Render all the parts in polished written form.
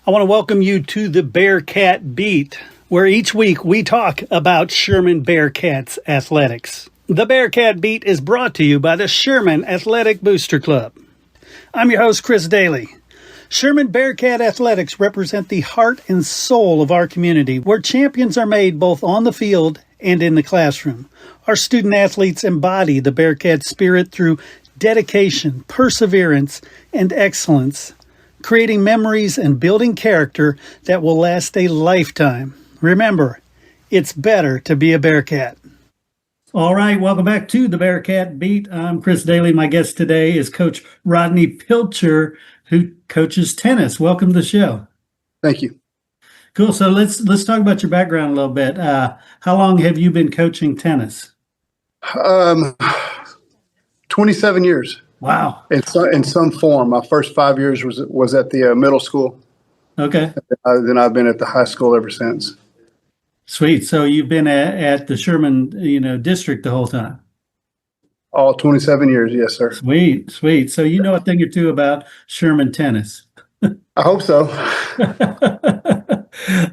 I want to welcome you to the Bearcat Beat, where each week we talk about Sherman Bearcats athletics. The Bearcat Beat is brought to you by the Sherman Athletic Booster Club. I'm your host, Chris Daly. Sherman Bearcat athletics represent the heart and soul of our community, where champions are made both on the field and in the classroom. Our student athletes embody the Bearcat spirit through dedication, perseverance, and excellence, creating memories and building character that will last a lifetime. Remember, it's better to be a Bearcat. All right, welcome back to the Bearcat Beat. I'm Chris Daly. My guest today is Coach Rodney Pilcher, who coaches tennis. Welcome to the show. Thank you. Cool. So let's talk about your background a little bit. How long have you been coaching tennis? 27 years. Wow. In some form. My first 5 years was at the middle school. Okay. Then I've been at the high school ever since. Sweet. So you've been at the Sherman, district the whole time. All 27 years, yes, sir. Sweet. So you know a thing or two about Sherman tennis. I hope so.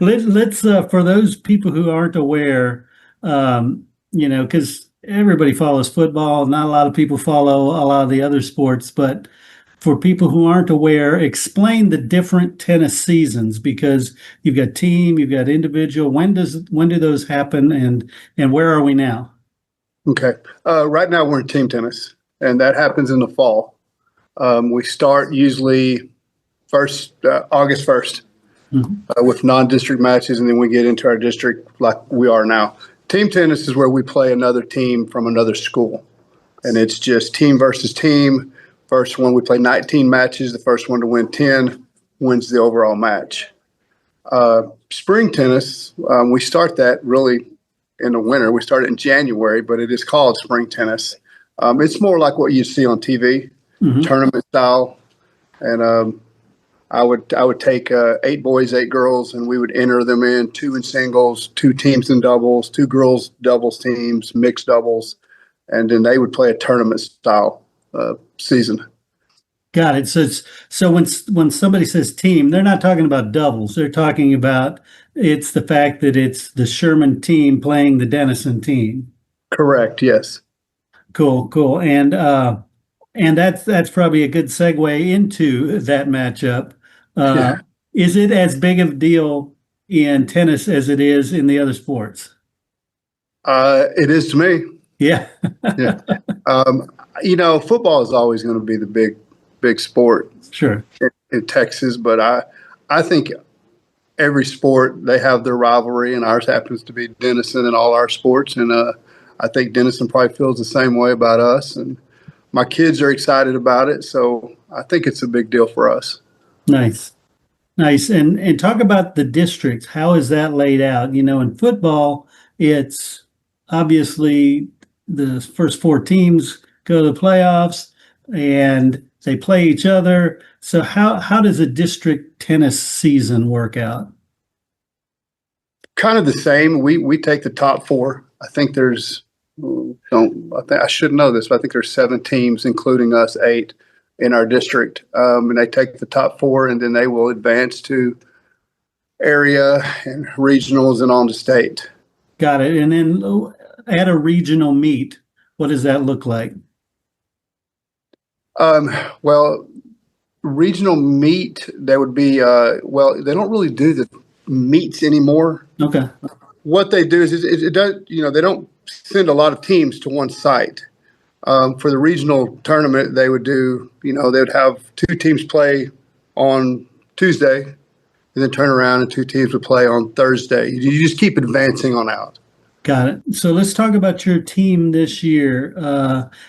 Let's for those people who aren't aware, because everybody follows football. Not a lot of people follow a lot of the other sports, but for people who aren't aware, explain the different tennis seasons, because you've got team, you've got individual. When do those happen, and where are we now? Okay. Right now we're in team tennis, and that happens in the fall. We start usually August 1st with non-district matches, and then we get into our district like we are now. Team tennis is where we play another team from another school, and it's just team versus team. First one, we play 19 matches. The first one to win 10 wins the overall match. Spring tennis, we start that really in the winter. We start it in January, but it is called spring tennis. It's more like what you see on TV, tournament style. And I would take 8 boys, 8 girls, and we would enter them in 2 in singles, 2 teams in doubles, 2 girls doubles teams, mixed doubles, and then they would play a tournament style season. Got it. So when somebody says team, they're not talking about doubles. They're talking about it's the fact that it's the Sherman team playing the Denison team. Correct. Yes. Cool. And that's probably a good segue into that matchup. Yeah. Is it as big of a deal in tennis as it is in the other sports? It is to me. Yeah. Yeah. Football is always going to be the big sport. Sure. In Texas, but I think every sport, they have their rivalry, and ours happens to be Denison in all our sports. And I think Denison probably feels the same way about us. And my kids are excited about it, so I think it's a big deal for us. Nice. And talk about the districts. How is that laid out? In football, it's obviously the first 4 teams go to the playoffs and they play each other. So how does a district tennis season work out? Kind of the same. We take the top 4. I think I should know this, but I think there's 7 teams, including us, 8 in our district. And they take the top 4, and then they will advance to area and regionals and on to state. Got it. And then at a regional meet, what does that look like? Well, regional meet, that would be, they don't really do the meets anymore. Okay. What they do is it does, they don't send a lot of teams to one site. For the regional tournament, they would do, they would have 2 teams play on Tuesday and then turn around and 2 teams would play on Thursday. You just keep advancing on out. Got it. So let's talk about your team this year.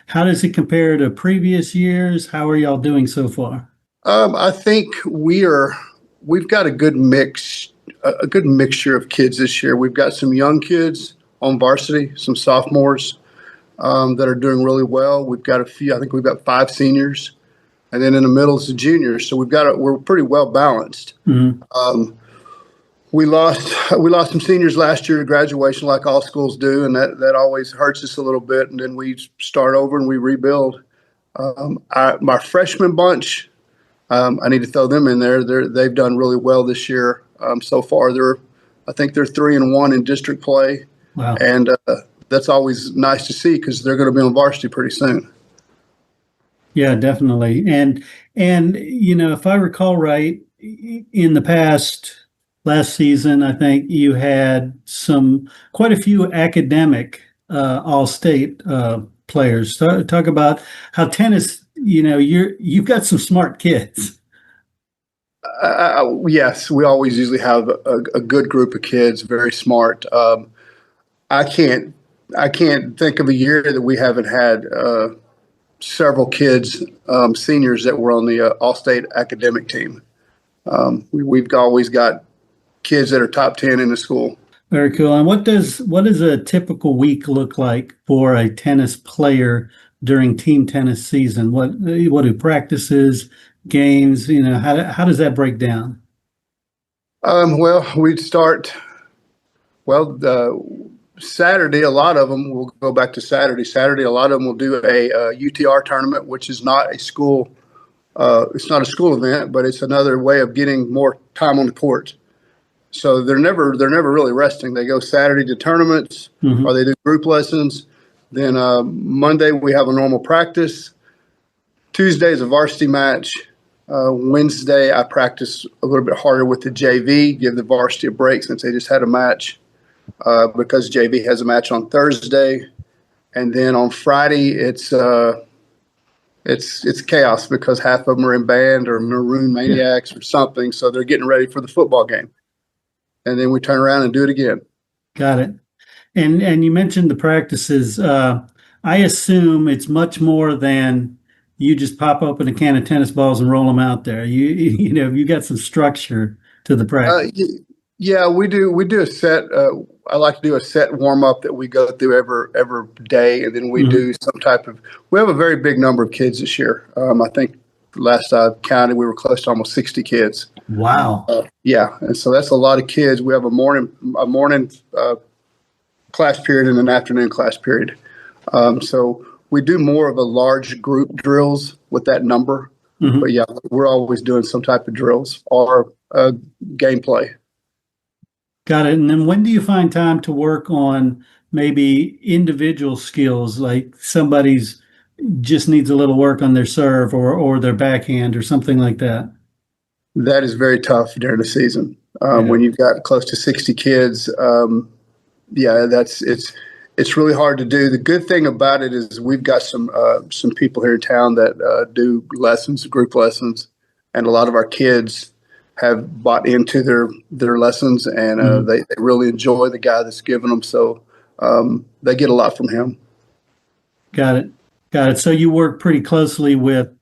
How does it compare to previous years? How are y'all doing so far? I think we've got a good mixture of kids this year. We've got some young kids on varsity, some sophomores that are doing really well. We've got a few. I think we've got 5 seniors, and then in the middle is the juniors. So we're pretty well balanced. We lost some seniors last year to graduation, like all schools do, and that always hurts us a little bit. And then we start over and we rebuild. My freshman bunch, I need to throw them in there. They've done really well this year so far. I think they're 3-1 in district play, Wow. and that's always nice to see because they're going to be on varsity pretty soon. Yeah, definitely. And if I recall right, in the last season, I think you had quite a few academic all-state players. Talk about how tennis, you've got some smart kids. Yes, we always usually have a good group of kids, very smart. I can't I can't think of a year that we haven't had several kids, seniors that were on the all-state academic team. We've always got kids that are top 10 in the school. Very cool. And what does a typical week look like for a tennis player during team tennis season? What do practices, games, how does that break down? Well, we'd start, well, Saturday, a lot of them will go back to Saturday. Saturday, a lot of them will do a UTR tournament, which is not a school, it's not a school event, but it's another way of getting more time on the court. So they're never really resting. They go Saturday to tournaments, or they do group lessons. Then Monday we have a normal practice. Tuesday is a varsity match. Wednesday I practice a little bit harder with the JV, give the varsity a break since they just had a match, because JV has a match on Thursday. And then on Friday it's chaos because half of them are in band or Maroon Maniacs or something, so they're getting ready for the football game. And then we turn around and do it again. Got it. And you mentioned the practices. I assume it's much more than you just pop open a can of tennis balls and roll them out there. You got some structure to the practice. Yeah, we do a set. I like to do a set warm up that we go through every day, and then we do some type of. We have a very big number of kids this year. I think last I counted, we were close to almost 60 kids. Wow. Yeah, and so that's a lot of kids. We have a morning class period and an afternoon class period. So we do more of a large group drills with that number. But yeah, we're always doing some type of drills or gameplay. Got it. And then when do you find time to work on maybe individual skills, like somebody's just needs a little work on their serve or their backhand or something like that? That is very tough during the season. When you've got close to 60 kids, it's really hard to do. The good thing about it is we've got some people here in town that do lessons, group lessons, and a lot of our kids have bought into their lessons, and they really enjoy the guy that's giving them. So they get a lot from him. Got it. So you work pretty closely with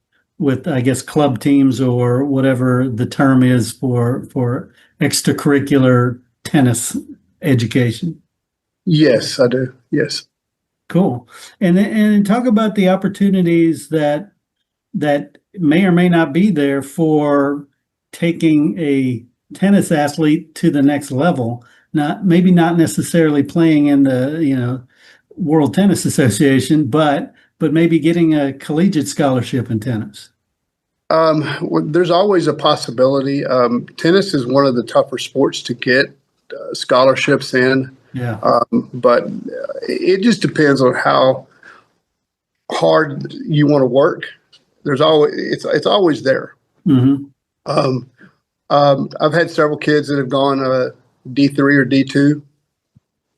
I guess club teams or whatever the term is for extracurricular tennis education. Yes, I do. Yes. Cool. And talk about the opportunities that may or may not be there for taking a tennis athlete to the next level. Maybe not necessarily playing in the World Tennis Association, but maybe getting a collegiate scholarship in tennis. There's always a possibility. Tennis is one of the tougher sports to get scholarships in. Yeah. But it just depends on how hard you want to work. There's always it's always there. I've had several kids that have gone D3 or D2.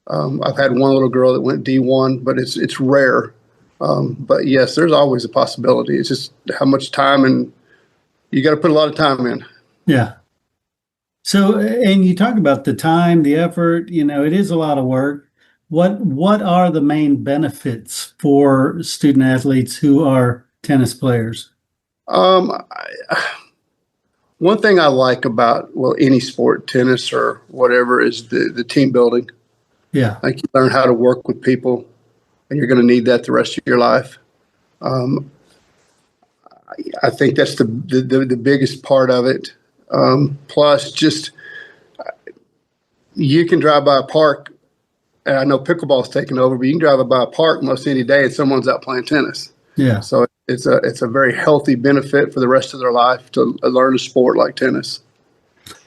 I've had one little girl that went D1, but it's rare. But yes, there's always a possibility. It's just how much time, and you got to put a lot of time in. Yeah. So, and you talk about the time, the effort, it is a lot of work. What are the main benefits for student athletes who are tennis players? One thing I like about, any sport, tennis or whatever, is the team building. Yeah. Like you learn how to work with people, and you're going to need that the rest of your life. I think that's the biggest part of it. Plus, just you can drive by a park, and I know pickleball's taken over, but you can drive by a park most any day, and someone's out playing tennis. Yeah. So it's a very healthy benefit for the rest of their life to learn a sport like tennis.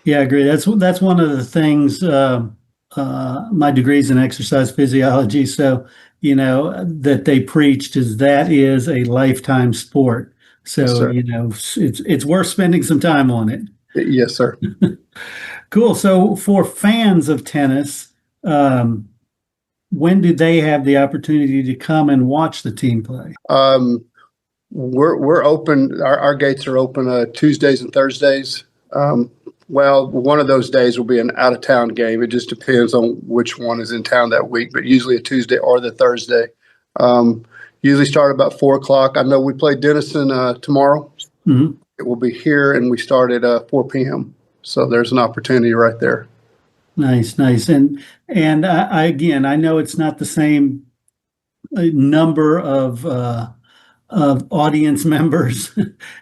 Yeah, I agree. That's one of the things. My degree's in exercise physiology, so that they preached that is a lifetime sport. Yes, So sir. it's worth spending some time on it. Yes, sir. Cool. So for fans of tennis, when do they have the opportunity to come and watch the team play? We're open. Our gates are open Tuesdays and Thursdays. Well, one of those days will be an out of town game. It just depends on which one is in town that week, but usually a Tuesday or the Thursday. Usually start about 4 o'clock. I know we play Denison tomorrow. Mm-hmm. It will be here, and we start at 4 p.m. So there's an opportunity right there. Nice. And I know it's not the same number of audience members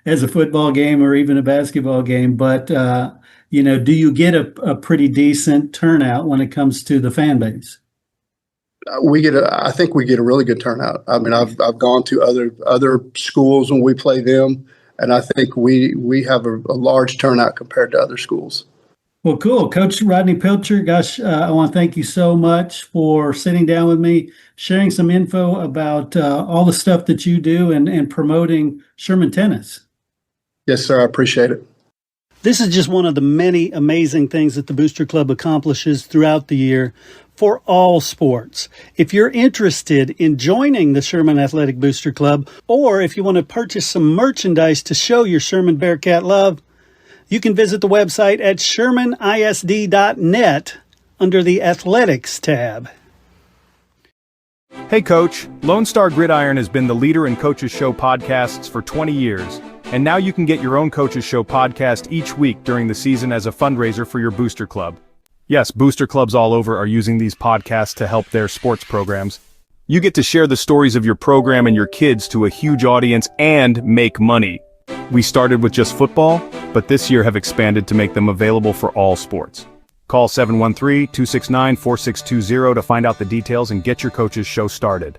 as a football game or even a basketball game, but do you get a pretty decent turnout when it comes to the fan base? I think we get a really good turnout. I mean, I've gone to other schools when we play them, and I think we have a large turnout compared to other schools. Well, cool. Coach Rodney Pilcher, gosh, I want to thank you so much for sitting down with me, sharing some info about all the stuff that you do and promoting Sherman tennis. Yes, sir. I appreciate it. This is just one of the many amazing things that the Booster Club accomplishes throughout the year for all sports. If you're interested in joining the Sherman Athletic Booster Club, or if you want to purchase some merchandise to show your Sherman Bearcat love, you can visit the website at shermanisd.net under the Athletics tab. Hey Coach, Lone Star Gridiron has been the leader in Coach's Show podcasts for 20 years, and now you can get your own Coach's Show podcast each week during the season as a fundraiser for your booster club. Yes, booster clubs all over are using these podcasts to help their sports programs. You get to share the stories of your program and your kids to a huge audience and make money. We started with just football, but this year have expanded to make them available for all sports. Call 713-269-4620 to find out the details and get your Coach's Show started.